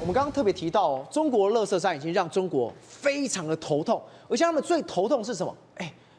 我们刚刚特别提到哦，中国垃圾山已经让中国非常的头痛，而且他们最头痛是什么？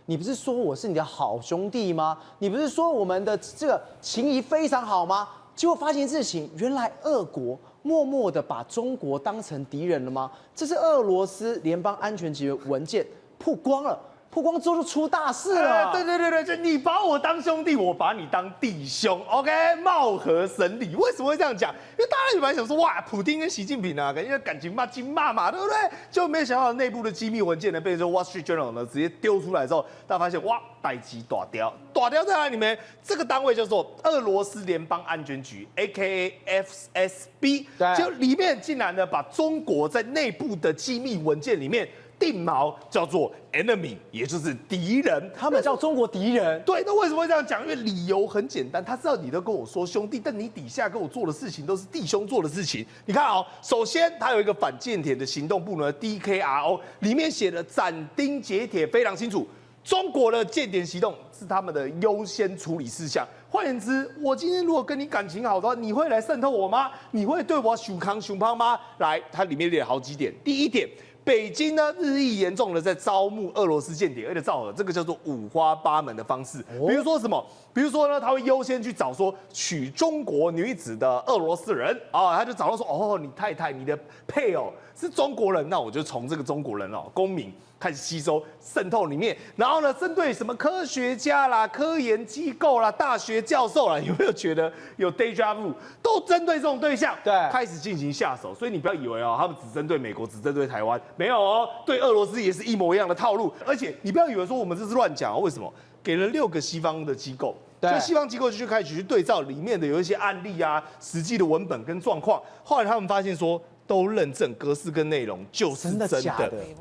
你不是说我是你的好兄弟吗？你不是说我们的这个情谊非常好吗？结果发现事情，原来俄国默默的把中国当成敌人了吗？这是俄罗斯联邦安全局的文件曝光了。曝光之后就出大事了。对，就你把我当兄弟，我把你当弟兄 ，OK， 貌合神离。为什么会这样讲？因为大家原本想说，哇，普丁跟习近平啊，感情骂金骂嘛，对不对？就没想到内部的机密文件呢，被这 Wall Street Journal 呢直接丢出来之后，大家发现哇，代机大雕，大雕在哪里面？这个单位叫做俄罗斯联邦安全局 ，AKA FSB， 就里面竟然呢把中国在内部的机密文件里面。定锚叫做 enemy， 也就是敌人，他们叫中国敌人。对，那为什么会这样讲？因为理由很简单，他知道你都跟我说兄弟，但你底下跟我做的事情都是弟兄做的事情。你看哦，首先他有一个反间谍的行动部呢 ，DKRO， 里面写的斩钉截铁，非常清楚，中国的间谍行动是他们的优先处理事项。换言之，我今天如果跟你感情好的话，你会来渗透我吗？你会对我熊康熊胖吗？来，它里面列了好几点。第一点。北京呢日益严重的在招募俄罗斯间谍，而且造这个叫做五花八门的方式。比如说什么？比如说呢，他会优先去找说娶中国女子的俄罗斯人啊，他就找到说哦，你太太、你的配偶是中国人，那我就从这个中国人哦公民开始吸收渗透里面，然后呢，针对什么科学家啦、科研机构啦、大学教授啦，有没有觉得有 deja vu？ 都针对这种对象，对，开始进行下手。所以你不要以为哦，他们只针对美国，只针对台湾，没有哦，对俄罗斯也是一模一样的套路。而且你不要以为说我们这是乱讲哦，为什么？给了6个西方的机构。所以西方机构就开始去对照里面的有一些案例啊、实际的文本跟状况，后来他们发现说。都认证格式跟内容就是真的，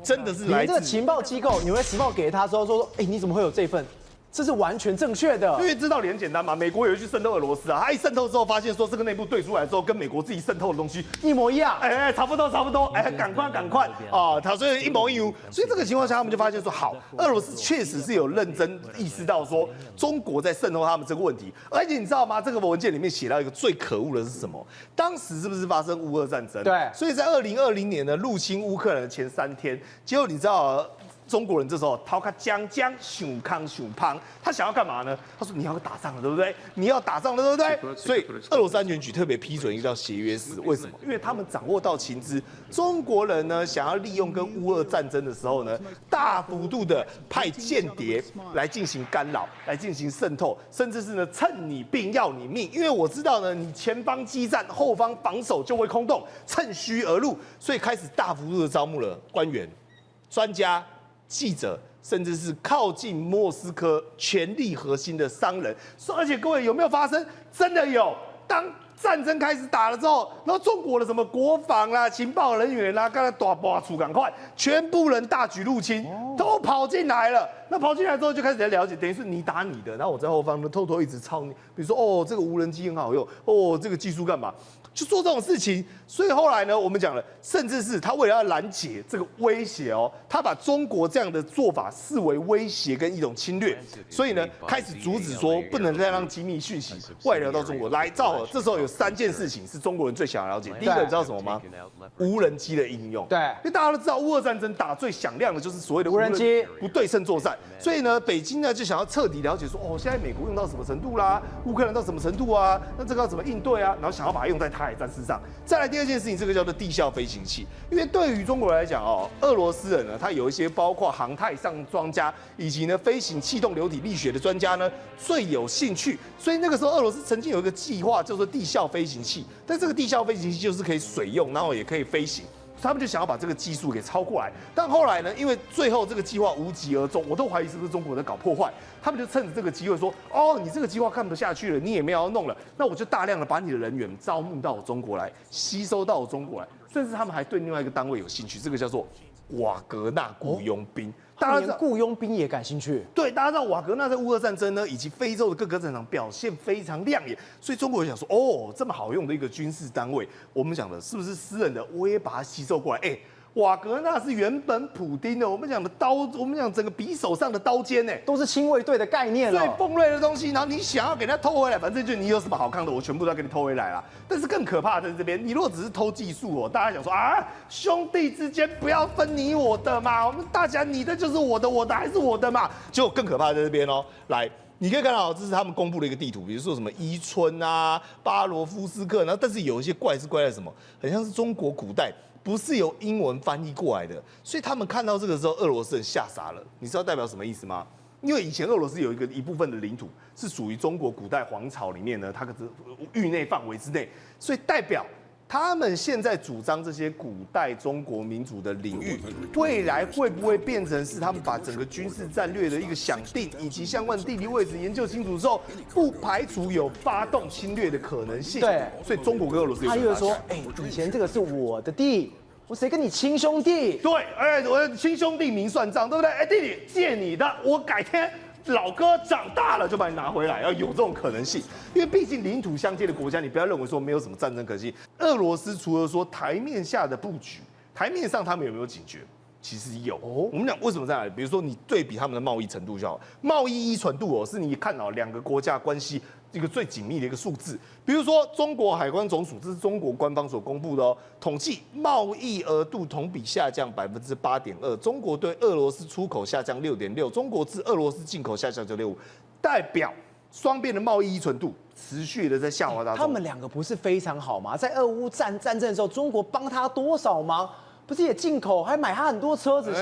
真的是来自这个情报机构《纽约时报》给他之后说，你怎么会有这份？这是完全正确的，因为知道理很简单嘛。美国有去渗透俄罗斯啊，他一渗透之后发现说这个内部对出来之后，跟美国自己渗透的东西一模一样，差不多，赶快啊，他所以一模一样。所以这个情况下，他们就发现说，好，俄罗斯确实是有认真意识到说中国在渗透他们这个问题，而且你知道吗？这个文件里面写到一个最可恶的是什么？当时是不是发生乌俄战争？对，所以在2020年呢入侵乌克兰的前3天，结果你知道。中国人这时候掏开将熊康熊胖，他想要干嘛呢？他说你要打仗了，对不对？你要打仗了，对不对？所以俄罗斯安全局特别批准一个叫协约4，为什么？因为他们掌握到情资，中国人呢想要利用跟乌俄战争的时候呢，大幅度的派间谍来进行干扰，来进行渗透，甚至是呢趁你病要你命，因为我知道呢你前方激战，后方防守就会空洞，趁虚而入，所以开始大幅度的招募了官员、专家。记者，甚至是靠近莫斯科权力核心的商人，而且各位有没有发生？真的有。当战争开始打了之后，然后中国的什么国防啦、情报人员啦，刚才大把出赶快，全部人大举入侵，都跑进来了。那跑进来之后就开始在了解，等于是你打你的，然后我在后方呢偷偷一直抄你。比如说哦，这个无人机很好用，哦，这个技术干嘛？就做这种事情，所以后来呢，我们讲了，甚至是他为了要拦截这个威胁哦，他把中国这样的做法视为威胁跟一种侵略，所以呢，开始阻止说不能再让机密讯息外流到中国来。赵尔，这时候有3件事情是中国人最想要了解。第一个你知道什么吗？无人机的应用。对，因为大家都知道乌俄战争打最响亮的就是所谓的无人机不对称作战，所以呢，北京呢就想要彻底了解说，哦，现在美国用到什么程度啦，乌克兰到什么程度啊，那这个要怎么应对啊？然后想要把它用在海战事上。再来第2件事情，这个叫做地效飞行器。因为对于中国来讲哦，俄罗斯人呢，他有一些包括航太上专家，以及呢飞行气动流体力学的专家呢，最有兴趣。所以那个时候，俄罗斯曾经有一个计划叫做地效飞行器，但这个地效飞行器就是可以水用，然后也可以飞行。他们就想要把这个技术给抄过来，但后来呢，因为最后这个计划无疾而终，我都怀疑是不是中国在搞破坏。他们就趁着这个机会说：“哦，你这个计划看不下去了，你也没有要弄了，那我就大量的把你的人员招募到我中国来，吸收到我中国来，甚至他们还对另外一个单位有兴趣，这个叫做瓦格纳雇佣兵。”大家连雇佣兵也感兴趣。对，大家知道瓦格纳在乌俄战争呢，以及非洲的各个战场表现非常亮眼，所以中国人想说，哦，这么好用的一个军事单位，我们讲的是不是私人的，我也把它吸收过来。瓦格纳是原本普丁的，我们讲整个匕首上的刀尖呢，都是亲卫队的概念了。最锋锐的东西，然后你想要给他偷回来，反正就你有什么好看的，我全部都要给你偷回来啦。但是更可怕的在这边，你如果只是偷技术大家想说啊，兄弟之间不要分你我的嘛，我们大家你的就是我的，我的还是我的嘛。结果更可怕的在这边来。你可以看到，这是他们公布的一个地图，比如说什么伊春啊、巴罗夫斯克，然后但是有一些怪是怪在什么，很像是中国古代。不是由英文翻译过来的，所以他们看到这个时候，俄罗斯人吓傻了。你知道代表什么意思吗？因为以前俄罗斯有一部分的领土是属于中国古代皇朝里面呢，它的域内范围之内，所以代表他们现在主张这些古代中国民族的领域，未来会不会变成是他们把整个军事战略的一个想定以及相关的地理位置研究清楚之后，不排除有发动侵略的可能性。对，所以中国跟俄罗斯有他又说，以前这个是我的地。我谁跟你亲兄弟？对，我的亲兄弟明算账，对不对？弟弟借你的，我改天老哥长大了就把你拿回来，要有这种可能性。因为毕竟领土相接的国家，你不要认为说没有什么战争可行。俄罗斯除了说台面下的布局，台面上他们有没有警觉？其实有。我们讲为什么在哪里？比如说你对比他们的贸易程度就好，贸易依存度是你看到两个国家关系一个最紧密的一个数字。比如说中国海关总署，这是中国官方所公布的统计，贸易额度同比下降8.2%，中国对俄罗斯出口下降6.6%，中国自俄罗斯进口下降9.5%，代表双边的贸易依存度持续的在下滑当中。他们两个不是非常好吗？在俄乌战争的时候，中国帮他多少忙？不是也进口，还买他很多车子，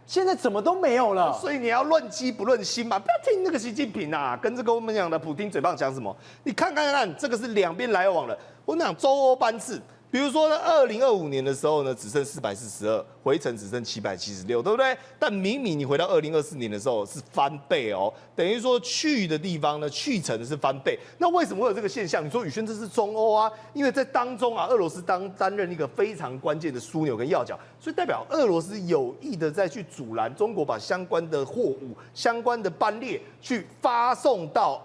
现在怎么都没有了？所以你要论机不论心嘛，不要听那个习近平啊，跟这个我们讲的普丁嘴巴讲什么？你看，这个是两边来往了。我们讲中欧班次，比如说呢，2025年的时候呢，只剩442，回程只剩776，对不对？但明明你回到2024年的时候是翻倍等于说去的地方呢，去程的是翻倍。那为什么会有这个现象？你说宇轩这是中欧啊，因为在当中俄罗斯担任一个非常关键的枢纽跟要角，所以代表俄罗斯有意的再去阻拦中国把相关的货物、相关的班列去发送到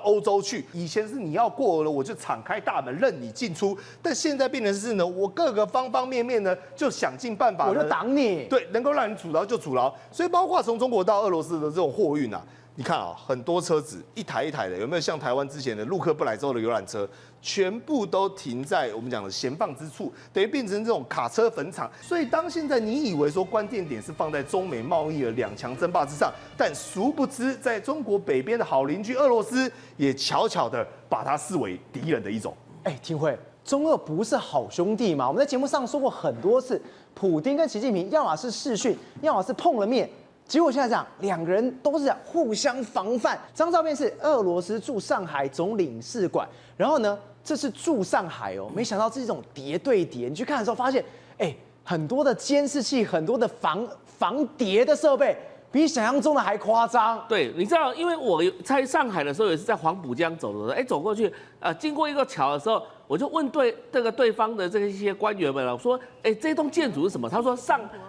欧洲去。以前是你要过了，我就敞开大门任你进出，但现在变成是呢，我各个方方面面呢就想尽办法，我就挡你，对，能够让你阻挠就阻挠。所以包括从中国到俄罗斯的这种货运你看很多车子一台一台的，有没有像台湾之前的陆客不来州的游览车，全部都停在我们讲的闲放之处，等于变成这种卡车坟场。所以当现在你以为说关键点是放在中美贸易的两强争霸之上，但殊不知在中国北边的好邻居俄罗斯也悄悄的把它视为敌人的一种。廷慧，中俄不是好兄弟吗？我们在节目上说过很多次，普丁跟习近平要么是视讯，要么是碰了面。结果现在这样，两个人都是互相防范。这张照片是俄罗斯驻上海总领事馆，然后呢，这是驻上海没想到这是一种谍对谍。你去看的时候发现，很多的监视器，很多的防谍的设备。比想象中的还夸张。对，你知道，因为我在上海的时候也是在黄浦江走的，走过去，经过一个桥的时候，我就问对方的这些官员们了，我说，这栋建筑是什么？他说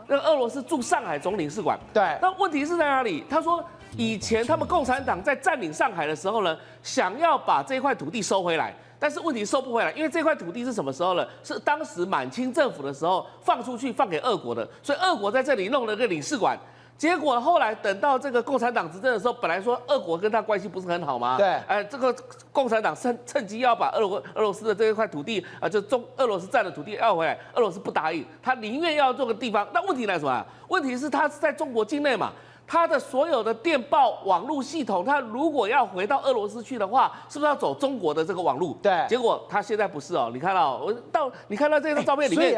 那个俄罗斯驻上海总领事馆。对，那问题是在哪里？他说，以前他们共产党在占领上海的时候呢，想要把这块土地收回来。但是问题收不回来，因为这块土地是什么时候呢？是当时满清政府的时候放出去放给俄国的，所以俄国在这里弄了个领事馆。结果后来等到这个共产党执政的时候，本来说俄国跟他关系不是很好吗？对，这个共产党趁机要把俄罗斯的这一块土地就俄罗斯占的土地要回来，俄罗斯不答应，他宁愿要这个地方。那问题来什么？问题是他是在中国境内嘛。他的所有的电报网络系统，他如果要回到俄罗斯去的话，是不是要走中国的这个网络？对。结果他现在不是你看到你看到这张照片里面，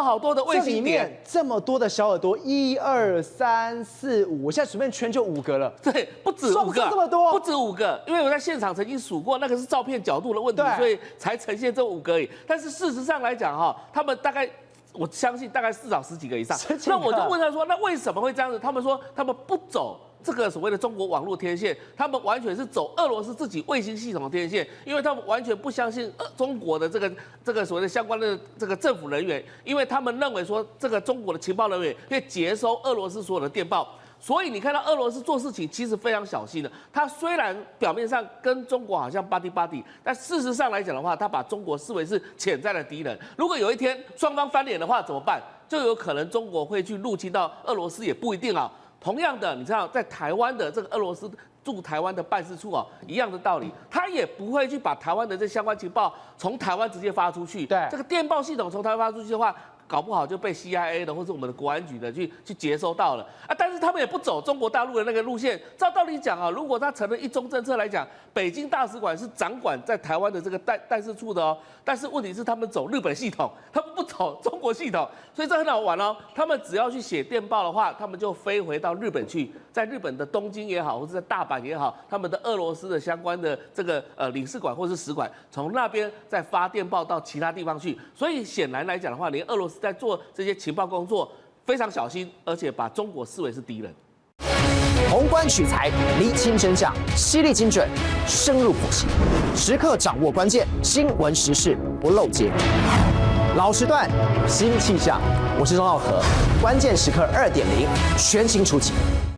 好多的卫星点，这么多的小耳朵，1、2、3、4、5，我现在随便圈就5个了。对，不止5个，这么多，不止5个，因为我在现场曾经数过，那个是照片角度的问题，所以才呈现这5个而已。但是事实上来讲他们大概。我相信大概至少10几个以上。那我就问他说，那为什么会这样子？他们说他们不走这个所谓的中国网络天线，他们完全是走俄罗斯自己卫星系统的天线，因为他们完全不相信中国的这个所谓的相关的这个政府人员，因为他们认为说这个中国的情报人员可以接收俄罗斯所有的电报。所以你看到俄罗斯做事情其实非常小心的。他虽然表面上跟中国好像buddy buddy，但事实上来讲的话，他把中国视为是潜在的敌人。如果有一天双方翻脸的话，怎么办？就有可能中国会去入侵到俄罗斯，也不一定啊。同样的，你知道在台湾的这个俄罗斯驻台湾的办事处哦，一样的道理，他也不会去把台湾的这相关情报从台湾直接发出去。对，这个电报系统从台湾发出去的话，搞不好就被 CIA 的或者我们的国安局的去接收到了啊。但是他们也不走中国大陆的那个路线。照道理讲啊，如果他成了一中政策来讲，北京大使馆是掌管在台湾的这个办事处的哦。但是问题是他们走日本系统，他们不走中国系统，所以这很好玩哦。他们只要去写电报的话，他们就飞回到日本去，在日本的东京也好，或者在大阪也好，他们的俄罗斯的相关的这个领事馆或是使馆，从那边再发电报到其他地方去。所以显然来讲的话，连俄罗斯在做这些情报工作非常小心，而且把中国视为是敌人。宏观取材，厘清真相，犀利精准，深入剖析，时刻掌握关键新闻时事，不漏接。老时段，新气象，我是钟浩和，关键时刻2.0全新出击。